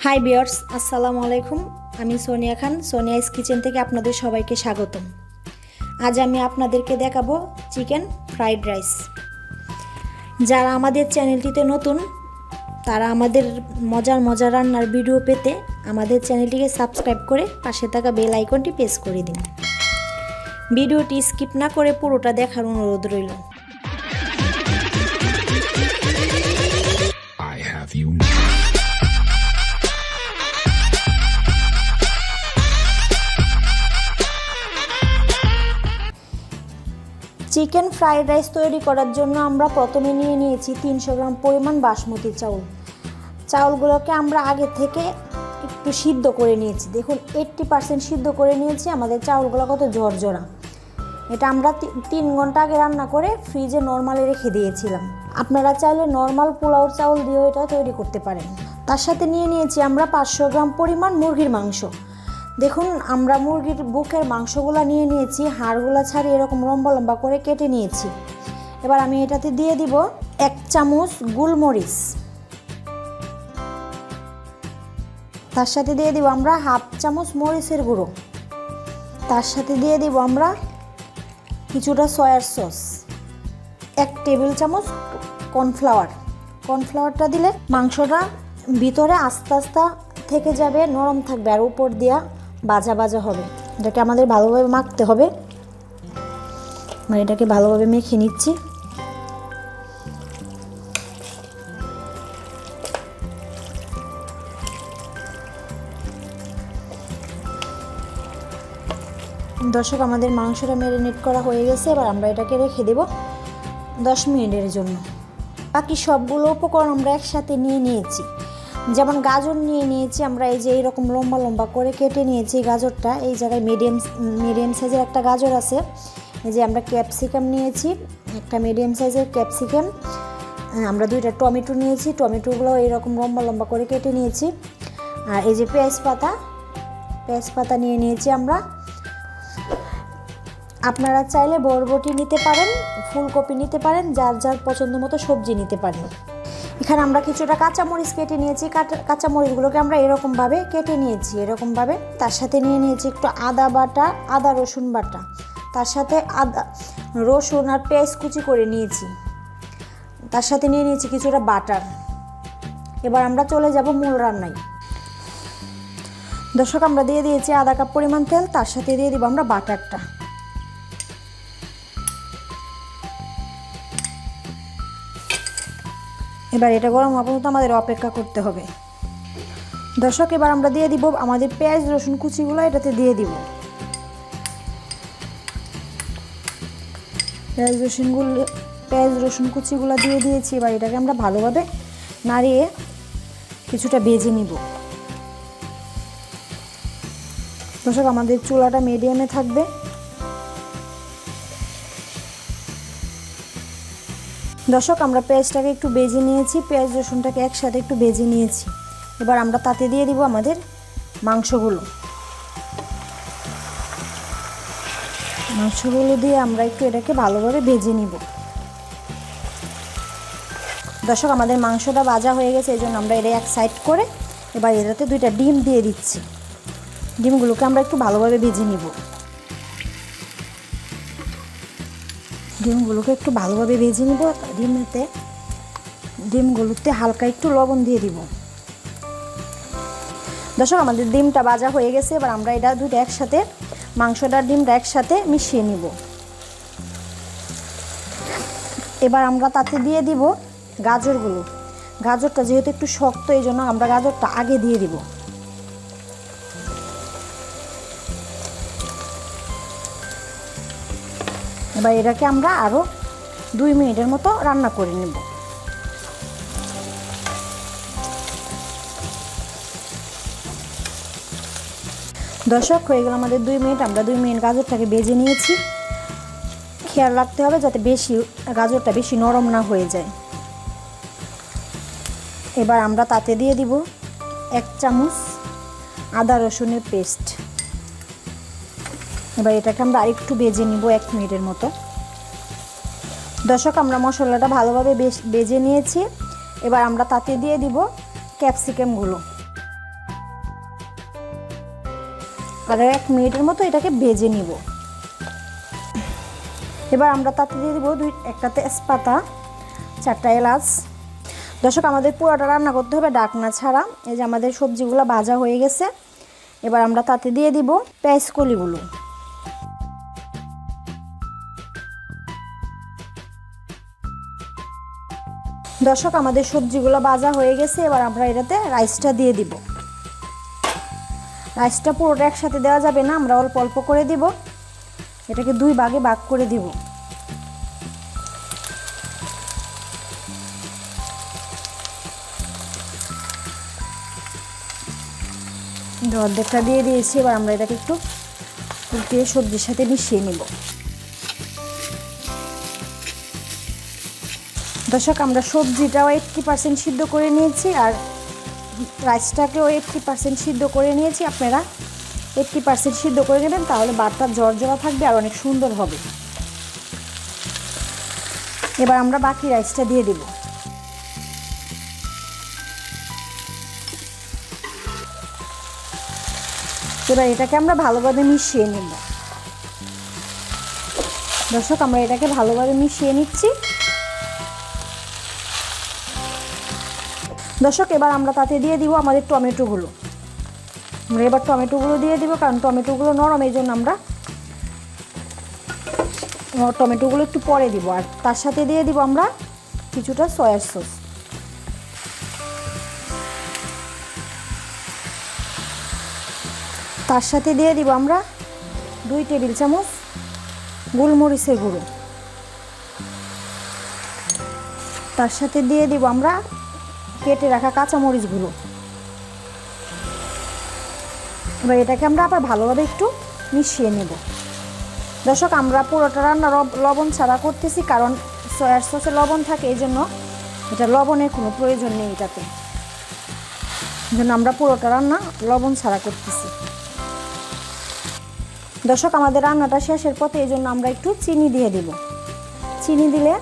Hi viewers, আসসালামু আলাইকুম। আমি সোনিয়া খান, সোনিয়াস কিচেন থেকে আপনাদের সবাইকে স্বাগতম। আজ আমি আপনাদেরকে দেখাবো চিকেন ফ্রাইড রাইস। যারা আমাদের চ্যানেলটিতে নতুন তারা আমাদের মজার রান্নার ভিডিও পেতে আমাদের চ্যানেলটিকে সাবস্ক্রাইব করে পাশে থাকা বেল আইকনটি প্রেস করে দিন। ভিডিওটি স্কিপ না করে পুরোটা দেখার অনুরোধ রইল। চিকেন ফ্রাইড রাইস তৈরি করার জন্য আমরা প্রথমে নিয়ে নিয়েছি 300 গ্রাম পরিমাণ বাসমতি চাউল। চাউলগুলোকে আমরা আগে থেকে একটু সিদ্ধ করে নিয়েছি। দেখুন 80% সিদ্ধ করে নিয়েছি। আমাদের চাউলগুলো কত ঝরঝরা। এটা আমরা 3 ঘন্টা আগে রান্না করে ফ্রিজে নর্মালে রেখে দিয়েছিলাম। আপনারা চাইলে নর্মাল পোলাওর চাউল দিয়েও এটা তৈরি করতে পারেন। তার সাথে নিয়ে নিয়েছি আমরা 500 গ্রাম পরিমাণ মুরগির মাংস। দেখুন আমরা মুরগির বুকের মাংসগুলো নিয়ে নিয়েছি, হাড়গুলো ছাড়িয়ে এরকম লম্বা লম্বা করে কেটে নিয়েছি। এবার আমি এটাতে দিয়ে দিব 1 চামচ গোলমরিচ, তার সাথে দিয়ে দিব আমরা 1/2 চামচ মরিচের গুঁড়ো, তার সাথে দিয়ে দিব আমরা কিছুটা সয়ার সস, 1 টেবিল চামচ কর্নফ্লাওয়ারটা দিলে মাংসটা ভিতরে আস্তে আস্তে থেকে যাবে, নরম থাকবে আর উপর দিয়া ভাজা হবে। এটাকে আমাদের ভালোভাবে মাখতে হবে। এটাকে ভালোভাবে মেখে নিচ্ছি। দর্শক, আমাদের মাংসটা ম্যারিনেট করা হয়ে গেছে। এবার আমরা এটাকে রেখে দেব 10 মিনিটের জন্য। বাকি সবগুলো উপকরণ আমরা একসাথে নিয়ে নিয়েছি। যেমন গাজর নিয়ে নিয়েছি আমরা, এই যে এইরকম লম্বা লম্বা করে কেটে নিয়েছি গাজরটা। এই জায়গায় মিডিয়াম সাইজের একটা গাজর আছে। এই যে আমরা ক্যাপসিকাম নিয়েছি, একটা মিডিয়াম সাইজের ক্যাপসিকাম। আমরা 2টা টমেটো নিয়েছি, টমেটোগুলো এইরকম লম্বা লম্বা করে কেটে নিয়েছি। আর এই যে পেঁয়াজ পাতা নিয়ে নিয়েছি আমরা। আপনারা চাইলে বরবটি নিতে পারেন, ফুলকপি নিতে পারেন, যার যার পছন্দ মতো সবজি নিতে পারেন। এখানে আমরা কিছুটা কাঁচামরিচ কেটে নিয়েছি। কাঁচামরিচগুলোকে আমরা এরকমভাবে কেটে নিয়েছি, এরকমভাবে। তার সাথে নিয়ে নিয়েছি একটু আদা রসুন বাটা, তার সাথে রসুন আর পেঁয়াজ কুচি করে নিয়েছি। তার সাথে নিয়ে নিয়েছি কিছুটা বাটার। এবার আমরা চলে যাব মূল রান্নায়। দর্শক, আমরা দিয়ে দিয়েছি আধা কাপ পরিমাণ তেল, তার সাথে দিয়ে দিব আমরা বাটারটা। এবার এটা গরম হওয়া পর্যন্ত আমাদের অপেক্ষা করতে হবে। দর্শক, এবার আমরা দিয়ে দিব আমাদের পেঁয়াজ রসুন কুচিগুলো, এটাতে দিয়ে দিব। পেঁয়াজ রসুন কুচিগুলো দিয়ে দিয়েছি। এবার এটাকে আমরা ভালোভাবে নাড়িয়ে কিছুটা ভেজে নিব। দর্শক, আমাদের চুলাটা মিডিয়ামে থাকবে। দর্শক, আমরা পেঁয়াজটাকে একটু ভেজে নিয়েছি, পেঁয়াজ রসুনটাকে একসাথে একটু ভেজে নিয়েছি। এবার আমরা তাতে দিয়ে দিব আমাদের মাংসগুলো দিয়ে আমরা একটু এটাকে ভালোভাবে ভেজে নিব। দর্শক, আমাদের মাংসটা ভাজা হয়ে গেছে, এই জন্য আমরা এটা এক সাইড করে এবার এটাতে 2টা ডিম দিয়ে দিচ্ছি। ডিমগুলোকে আমরা একটু ভালোভাবে ভেজে নিব। ডিমগুলোকে একটু ভালোভাবে ভেজে নিব। ডিমগুলোতে হালকা একটু লবণ দিয়ে দিব। দর্শক, আমাদের ডিমটা ভাজা হয়ে গেছে। এবার আমরা এটা 2টা একসাথে, মাংসটার ডিমটা একসাথে মিশিয়ে নিব। এবার আমরা তাতে দিয়ে দিব গাজরটা যেহেতু একটু শক্ত, এই জন্য আমরা গাজরটা আগে দিয়ে দিব। এবার এটাকে আমরা আরও 2 মিনিটের মতো রান্না করে নেব। দর্শক, হয়ে গেল আমাদের 2 মিনিট। আমরা 2 মিনিট গাজরটাকে ভেজে নিয়েছি। খেয়াল রাখতে হবে যাতে গাজরটা বেশি নরম না হয়ে যায়। এবার আমরা তাতে দিয়ে দিব 1 চামচ আদা রসুনের পেস্ট। এবার এটাকে আমরা আরেকটু ভেজে নিব 1 মিনিটের মতো। দর্শক, আমরা মশলাটা ভালোভাবে ভেজে নিয়েছি। এবার আমরা তাতে দিয়ে দিব ক্যাপসিকামগুলো। আর 1 মিনিটের মতো এটাকে ভেজে নিব। এবার আমরা তাতে দিয়ে দেবো একটা তেজপাতা, 4টা এলাচ। দর্শক, আমাদের পুরোটা রান্না করতে হবে ঢাকনা ছাড়া। এই যে আমাদের সবজিগুলো ভাজা হয়ে গেছে। এবার আমরা তাতে দিয়ে দিব পেঁয়াজ কলিগুলো। দর্শক, আমাদের সবজিগুলো ভাজা হয়ে গেছে। এবার আমরা এটাতে রাইসটা দিয়ে দিব। রাইসটা পুরোটা একসাথে দেওয়া যাবে না, আমরা অল্প অল্প করে দিব। এটাকে 2 ভাগে ভাগ করে দিব। অর্ধেকটা দিয়ে দিয়েছি। এবার আমরা এটাকে একটু উল্টিয়ে সবজির সাথে মিশিয়ে নেব। দর্শক, আমরা সবজিটাও 80% সিদ্ধ করে নিয়েছি আর রাইসটাকেও 80% সিদ্ধ করে নিয়েছি। আপনারা 80% সিদ্ধ করে নেবেন, তাহলে ভাতটা জর্জরা থাকবে আর অনেক সুন্দর হবে। এবার আমরা বাকি রাইসটা দিয়ে দেব। এবার এটাকে আমরা ভালোভাবে মিশিয়ে নেব। দর্শক, আমরা এটাকে ভালোভাবে মিশিয়ে নিচ্ছি। দর্শক, এবার আমরা তাতে দিয়ে দিব আমাদের টমেটোগুলো। আমরা এবার টমেটোগুলো দিয়ে দিব, কারণ টমেটোগুলো নরম, এই জন্য আমরা টমেটোগুলো একটু পরে দিব। আর তার সাথে দিয়ে দিব আমরা কিছুটা সয়া সস। তার সাথে দিয়ে দিব আমরা 2 টেবিল চামচ গোলমরিচের গুঁড়ো। তার সাথে দিয়ে দিব আমরা কেটে রাখা কাঁচামরিচগুলো। এবার এটাকে আমরা আবার ভালোভাবে একটু মিশিয়ে নেব। দর্শক, আমরা পুরোটা রান্না লবণ ছাড়া করতেছি, কারণ সয়ার সসে লবণ থাকে, এই জন্য এটা লবণের কোনো প্রয়োজন নেই এটাতে। এই জন্য আমরা পুরোটা রান্না লবণ ছাড়া করতেছি। দর্শক, আমাদের রান্নাটা শেষের পথে, এই জন্য আমরা একটু চিনি দিয়ে দেব। চিনি দিলে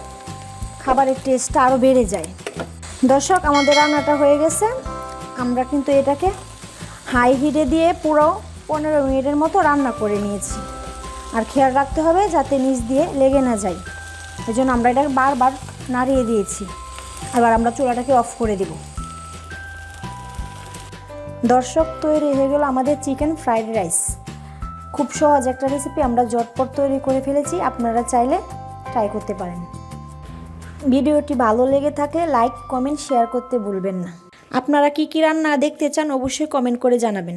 খাবারের টেস্টটা আরও বেড়ে যায়। দর্শক, আমাদের রান্নাটা হয়ে গেছে। আমরা কিন্তু এটাকে হাই হিটে দিয়ে পুরো 15 মিনিটের মতো রান্না করে নিয়েছি। আর খেয়াল রাখতে হবে যাতে নিচ দিয়ে লেগে না যায়, এই জন্য আমরা এটাকে বারবার নাড়িয়ে দিয়েছি। আবার আমরা চুলাটাকে অফ করে দেব। দর্শক, তৈরি হয়ে গেল আমাদের চিকেন ফ্রাইড রাইস। খুব সহজ একটা রেসিপি, আমরা ঝটপট তৈরি করে ফেলেছি। আপনারা চাইলে ট্রাই করতে পারেন। ভিডিওটি ভালো লেগে থাকলে লাইক, কমেন্ট, শেয়ার করতে ভুলবেন না। আপনারা কি কি রান্না দেখতে চান অবশ্যই কমেন্ট করে জানাবেন।